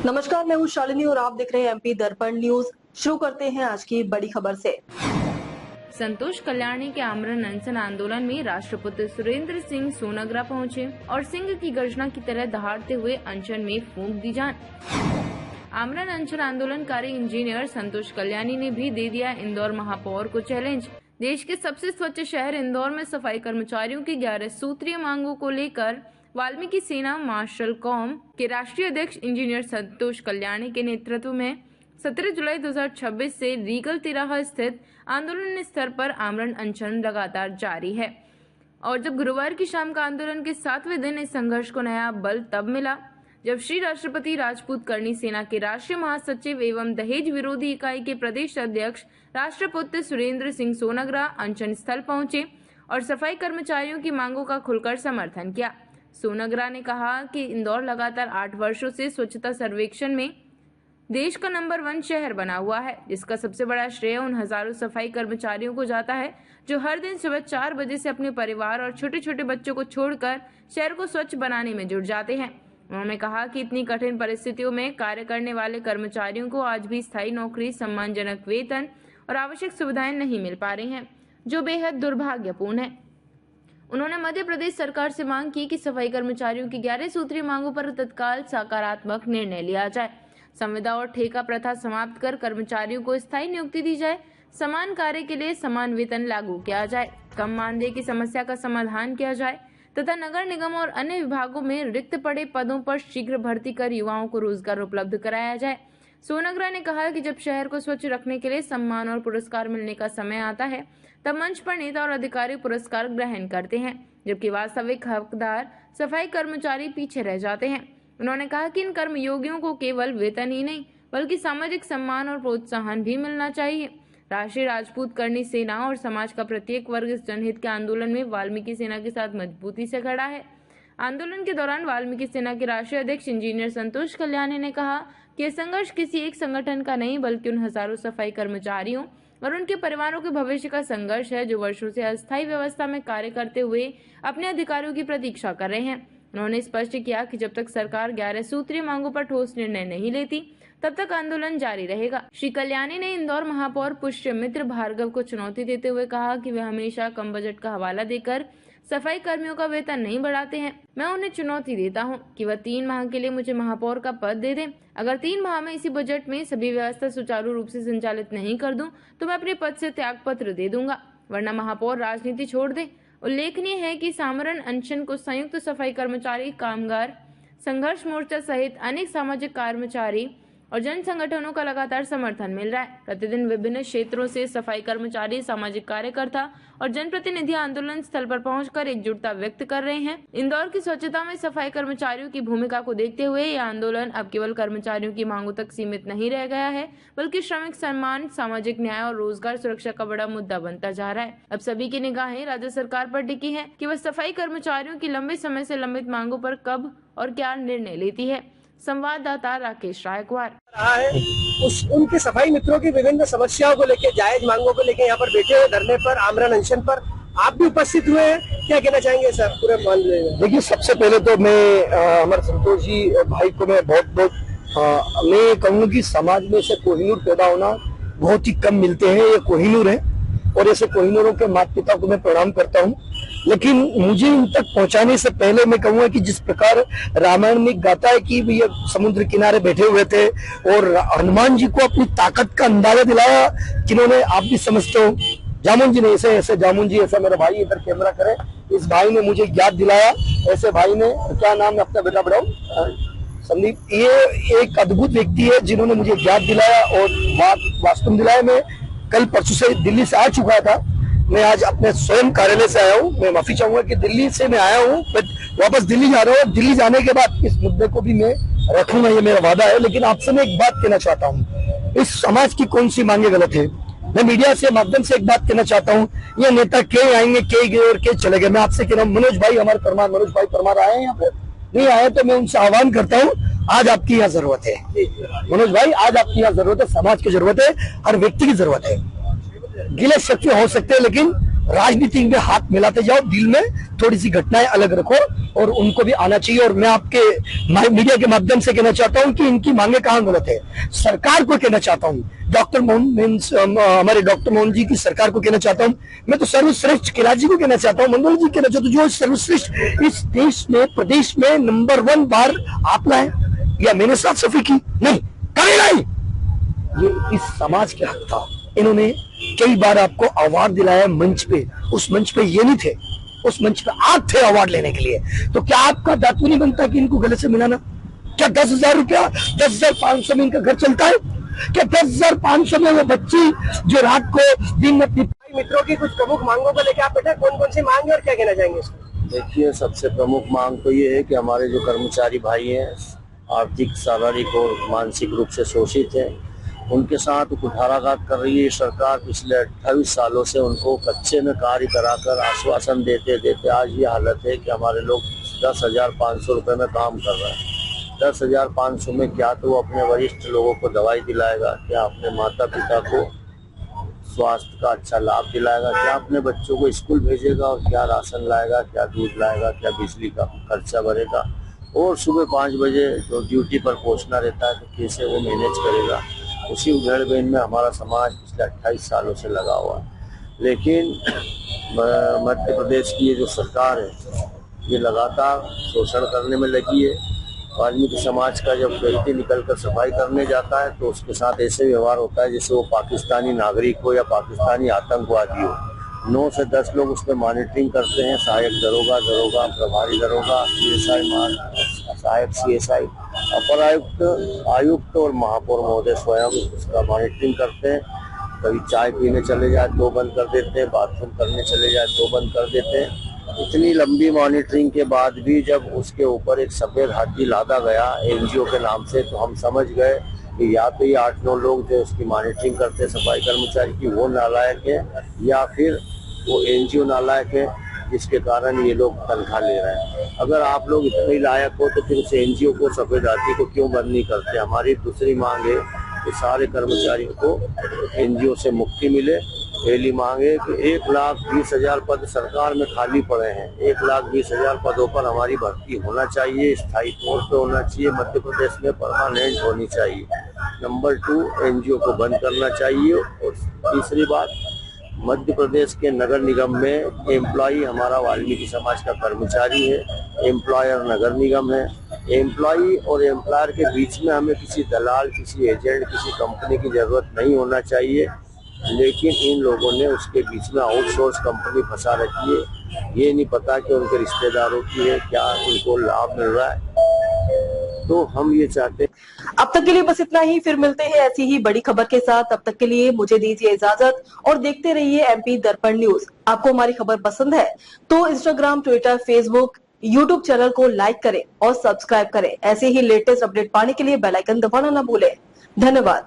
नमस्कार, मैं हूं शालिनी और आप देख रहे हैं एमपी दर्पण न्यूज। शुरू करते हैं आज की बड़ी खबर से। संतोष कल्याणी के आमरण अनशन आंदोलन में राष्ट्रपति सुरेंद्र सिंह सोनाग्रा पहुंचे और सिंह की गर्जना की तरह दहाड़ते हुए अनशन में फूंक दी जान। आमरण अनशन आंदोलनकारी इंजीनियर संतोष कल्याणी ने भी दे दिया इंदौर महापौर को चैलेंज। देश के सबसे स्वच्छ शहर इंदौर में सफाई कर्मचारियों की 11 सूत्रीय मांगों को लेकर वाल्मीकि सेना मार्शल कौम के राष्ट्रीय अध्यक्ष इंजीनियर संतोष कल्याणी के नेतृत्व में 17 जुलाई 2026 से रीगल तिराहा स्थित आंदोलन स्तर पर आमरण अनशन लगातार जारी है। और जब गुरुवार की शाम का आंदोलन के 7वें दिन इस संघर्ष को नया बल तब मिला जब श्री राष्ट्रपति राजपूत करनी सेना के राष्ट्रीय महासचिव एवं दहेज विरोधी इकाई के प्रदेश अध्यक्ष राष्ट्रपुत्र सुरेंद्र सिंह सोनाग्रा अनशन स्थल पहुंचे और सफाई कर्मचारियों की मांगों का खुलकर समर्थन किया। सोनाग्रा ने कहा कि इंदौर लगातार 8 वर्षों से स्वच्छता सर्वेक्षण में देश का नंबर 1 शहर बना हुआ है, जिसका सबसे बड़ा श्रेय उन हजारों सफाई कर्मचारियों को जाता है जो हर दिन सुबह 4 बजे से अपने परिवार और छोटे छोटे बच्चों को छोड़कर शहर को स्वच्छ बनाने में जुट जाते हैं। उन्होंने कहा कि इतनी कठिन परिस्थितियों में कार्य करने वाले कर्मचारियों को आज भी स्थायी नौकरी, सम्मानजनक वेतन और आवश्यक सुविधाएं नहीं मिल पा रही हैं, जो बेहद दुर्भाग्यपूर्ण है। उन्होंने मध्य प्रदेश सरकार से मांग की कि सफाई कर्मचारियों की 11 सूत्रीय मांगों पर तत्काल सकारात्मक निर्णय लिया जाए। संविदा और ठेका प्रथा समाप्त कर कर्मचारियों को स्थायी नियुक्ति दी जाए। समान कार्य के लिए समान वेतन लागू किया जाए। कम मानदेय की समस्या का समाधान किया जाए तथा नगर निगम और अन्य विभागों में रिक्त पड़े पदों पर शीघ्र भर्ती कर युवाओं को रोजगार उपलब्ध कराया जाए। सोनाग्रा ने कहा कि जब शहर को स्वच्छ रखने के लिए सम्मान और पुरस्कार मिलने का समय आता है तब मंच पर नेता और अधिकारी पुरस्कार ग्रहण करते हैं, जबकि वास्तविक हकदार सफाई कर्मचारी पीछे रह जाते हैं। उन्होंने कहा कि इन कर्मयोगियों को केवल वेतन ही नहीं बल्कि सामाजिक सम्मान और प्रोत्साहन भी मिलना चाहिए। राष्ट्रीय राजपूत करनी सेना और समाज का प्रत्येक वर्ग इस जनहित के आंदोलन में वाल्मीकि सेना के साथ मजबूती से खड़ा है। आंदोलन के दौरान वाल्मीकि सेना के राष्ट्रीय अध्यक्ष इंजीनियर संतोष कल्याणी ने कहा कि यह संघर्ष किसी एक संगठन का नहीं बल्कि उन हजारों सफाई कर्मचारियों और उनके परिवारों के भविष्य का संघर्ष है जो वर्षों से अस्थायी व्यवस्था में कार्य करते हुए अपने अधिकारों की प्रतीक्षा कर रहे हैं। उन्होंने स्पष्ट किया कि जब तक सरकार 11 सूत्रीय मांगों पर ठोस निर्णय नहीं लेती तब तक आंदोलन जारी रहेगा। श्री कल्याणी ने इंदौर महापौर पुष्यमित्र भार्गव को चुनौती देते हुए कहा कि वे हमेशा कम बजट का हवाला देकर सफाई कर्मियों का वेतन नहीं बढ़ाते हैं। मैं उन्हें चुनौती देता हूं कि वह 3 माह के लिए मुझे महापौर का पद दे दें। अगर 3 माह में इसी बजट में सभी व्यवस्था सुचारू रूप से संचालित नहीं कर दूं तो मैं अपने पद से त्याग पत्र दे दूंगा, वरना महापौर राजनीति छोड़ दे। उल्लेखनीय है कि आमरण अनशन को संयुक्त सफाई कर्मचारी कामगार संघर्ष मोर्चा सहित अनेक सामाजिक कर्मचारी और जन संगठनों का लगातार समर्थन मिल रहा है। प्रतिदिन विभिन्न क्षेत्रों से सफाई कर्मचारी, सामाजिक कार्यकर्ता और जनप्रतिनिधि आंदोलन स्थल पर पहुंचकर एकजुटता व्यक्त कर रहे हैं। इंदौर की स्वच्छता में सफाई कर्मचारियों की भूमिका को देखते हुए यह आंदोलन अब केवल कर्मचारियों की मांगों तक सीमित नहीं रह गया है बल्कि श्रमिक सम्मान, सामाजिक न्याय और रोजगार सुरक्षा का बड़ा मुद्दा बनता जा रहा है। अब सभी की निगाहें राज्य सरकार पर टिकी है कि वह सफाई कर्मचारियों की लंबे समय से लंबित मांगों पर कब और क्या निर्णय लेती है। संवाददाता राकेश रायकवार उनके सफाई मित्रों की विभिन्न समस्याओं को लेकर, जायज मांगों को लेकर यहाँ पर बैठे हुए धरने पर, आमरण अनशन पर आप भी उपस्थित हुए हैं। क्या कहना चाहेंगे सर पूरे मामले में? देखिए, सबसे पहले तो मैं हमारे संतोष जी भाई को मैं बहुत मैं कहूँगा कि समाज में से कोहिनूर पैदा होना बहुत ही कम मिलते हैं। ये कोहिनूर है और ऐसे कोहिनूरों के माता पिता को मैं प्रणाम करता हूँ। लेकिन मुझे इन तक पहुंचाने से पहले मैं कहूंगा कि जिस प्रकार रामायण में गाता है कि ये समुद्र किनारे बैठे हुए थे और हनुमान जी को अपनी ताकत का अंदाजा दिलाया, जिन्होंने आप भी समझते हो जामुन जी ने ऐसे जामुन जी, ऐसा मेरा भाई इधर कैमरा करे, इस भाई ने मुझे याद दिलाया। ऐसे भाई ने, क्या नाम है अपना बेटा बढ़ाओ, संदीप, ये एक अद्भुत व्यक्ति है जिन्होंने मुझे याद दिलाया और वास्तव दिलाया। मैं कल परसों से दिल्ली से आ चुका था, मैं आज अपने स्वयं कार्यालय से आया हूँ। मैं माफी चाहूंगा कि दिल्ली से मैं आया हूँ, मैं वापस दिल्ली जा रहा हूँ। दिल्ली जाने के बाद इस मुद्दे को भी मैं रखूंगा, ये मेरा वादा है। लेकिन आपसे मैं एक बात कहना चाहता हूँ, इस समाज की कौन सी मांगे गलत है। मैं मीडिया से माध्यम से एक बात कहना चाहता हूँ, ये नेता के आएंगे, के गए और के चले गए। मैं आपसे कह रहा हूँ, मनोज भाई हमारे परमार, मनोज भाई परमार आए हैं यहाँ पे, नहीं आए तो मैं उनसे आह्वान करता हूँ, आज आपकी यहाँ जरूरत है मनोज भाई, आज आपकी यहाँ जरूरत है, समाज की जरूरत है, हर व्यक्ति की जरूरत है। गिले शिकवे हो सकते हैं लेकिन राजनीति में हाथ मिलाते जाओ, दिल में थोड़ी सी घटनाएं अलग रखो। और उनको भी आना चाहिए। और मैं आपके मीडिया के माध्यम से कहना चाहता हूं कि इनकी मांगे कहां गलत है। सरकार को कहना चाहता हूं, डॉक्टर मोहन मीन्स हमारे डॉक्टर मोहन जी की सरकार को कहना चाहता हूं, मैं तो सर्वश्रेष्ठ कैलाश जी को कहना चाहता हूं, मंडल जी कहना चाहता हूं, जो सर्वश्रेष्ठ इस देश में प्रदेश में नंबर 1 बार आपला है या मैंने साथ सफी की नहीं कभी नहीं। ये इस समाज के हक था। इन्होंने कई बार आपको अवार्ड दिलाया मंच पे, उस मंच पे ये नहीं थे, उस मंच पे आप थे अवार्ड लेने के लिए। तो क्या आपका दायित्व नहीं बनता कि इनको गले से मिलाना? क्या 10,000 रुपया 10,500 में इनका घर चलता है? क्या 10,500 में वो बच्ची जो रात को दिन में अपनी मित्रों की कुछ प्रमुख मांगों को लेकर आप बेटा कौन कौन सी मांग है और क्या कहना चाहेंगे इसको? देखिए, सबसे प्रमुख मांग तो ये है कि हमारे जो कर्मचारी भाई हैं आर्थिक, शारीरिक और मानसिक रूप से शोषित हैं, उनके साथ कुठाराघात कर रही है सरकार। पिछले 28 सालों से उनको कच्चे में कार्य कराकर आश्वासन देते देते आज ये हालत है कि हमारे लोग 10,500 रुपये में काम कर रहे हैं। 10,500 में क्या तो वो अपने वरिष्ठ लोगों को दवाई दिलाएगा, क्या अपने माता पिता को स्वास्थ्य का अच्छा लाभ दिलाएगा, क्या अपने बच्चों को स्कूल भेजेगा, और क्या राशन लाएगा, क्या दूध लाएगा, क्या बिजली का खर्चा भरेगा, और सुबह 5 बजे जो ड्यूटी पर पहुंचना रहता है तो कैसे वो मैनेज करेगा। उसी उधेड़-बुन में हमारा समाज पिछले 28 सालों से लगा हुआ है। लेकिन मध्य प्रदेश की ये जो सरकार है ये लगातार शोषण करने में लगी है। वाल्मीकि समाज का जब व्यक्ति निकलकर सफाई करने जाता है तो उसके साथ ऐसे व्यवहार होता है जैसे वो पाकिस्तानी नागरिक हो या पाकिस्तानी आतंकवादी हो। 9 से 10 लोग उसमें मॉनिटरिंग करते हैं, सहायक दरोगा, प्रभारी दरोगा, सहायक CSI, अपर आयुक्त और महापौर महोदय स्वयं उसका मॉनिटरिंग करते हैं। कभी चाय पीने चले जाए तो बंद कर देते हैं, बाथरूम करने चले जाए तो बंद कर देते हैं। इतनी लंबी मॉनिटरिंग के बाद भी जब उसके ऊपर एक सफेद हाथी लादा गया NGO के नाम से, तो हम समझ गए कि या तो ये 8-9 लोग जो उसकी मॉनिटरिंग करते हैं सफाई कर्मचारी की वो नालायक है, या फिर वो NGO नालायक है जिसके कारण ये लोग तनख्वाह ले रहे हैं। अगर आप लोग इतने लायक हो तो फिर उस NGO को, सफेद हाथी को क्यों बंद नहीं करते? हमारी दूसरी मांग है कि सारे कर्मचारियों को NGO से मुक्ति मिले। पहली मांग है कि 1,20,000 पद सरकार में खाली पड़े हैं, 1,20,000 पदों पर हमारी भर्ती होना चाहिए, स्थायी तौर पे होना चाहिए, मध्य प्रदेश में परमानेंट होनी चाहिए। नंबर 2, NGO को बंद करना चाहिए। और तीसरी बात, मध्य प्रदेश के नगर निगम में एम्प्लॉई हमारा वाल्मीकि समाज का कर्मचारी है, एम्प्लॉयर नगर निगम है। एम्प्लॉई और एम्प्लॉयर के बीच में हमें किसी दलाल, किसी एजेंट, किसी कंपनी की जरूरत नहीं होना चाहिए, लेकिन इन लोगों ने उसके बीच में आउटसोर्स कंपनी फंसा रखी है। ये नहीं पता कि उनके रिश्तेदारों की है, क्या उनको लाभ मिल रहा है। तो हम ये चाहते हैं। अब तक के लिए बस इतना ही, फिर मिलते हैं ऐसी ही बड़ी खबर के साथ। तब तक के लिए मुझे दीजिए इजाजत और देखते रहिए MP दर्पण न्यूज। आपको हमारी खबर पसंद है तो Instagram, Twitter, Facebook, YouTube channel को लाइक करें और सब्सक्राइब करें। ऐसे ही लेटेस्ट अपडेट पाने के लिए बेल आइकन दबाना न भूलें। धन्यवाद।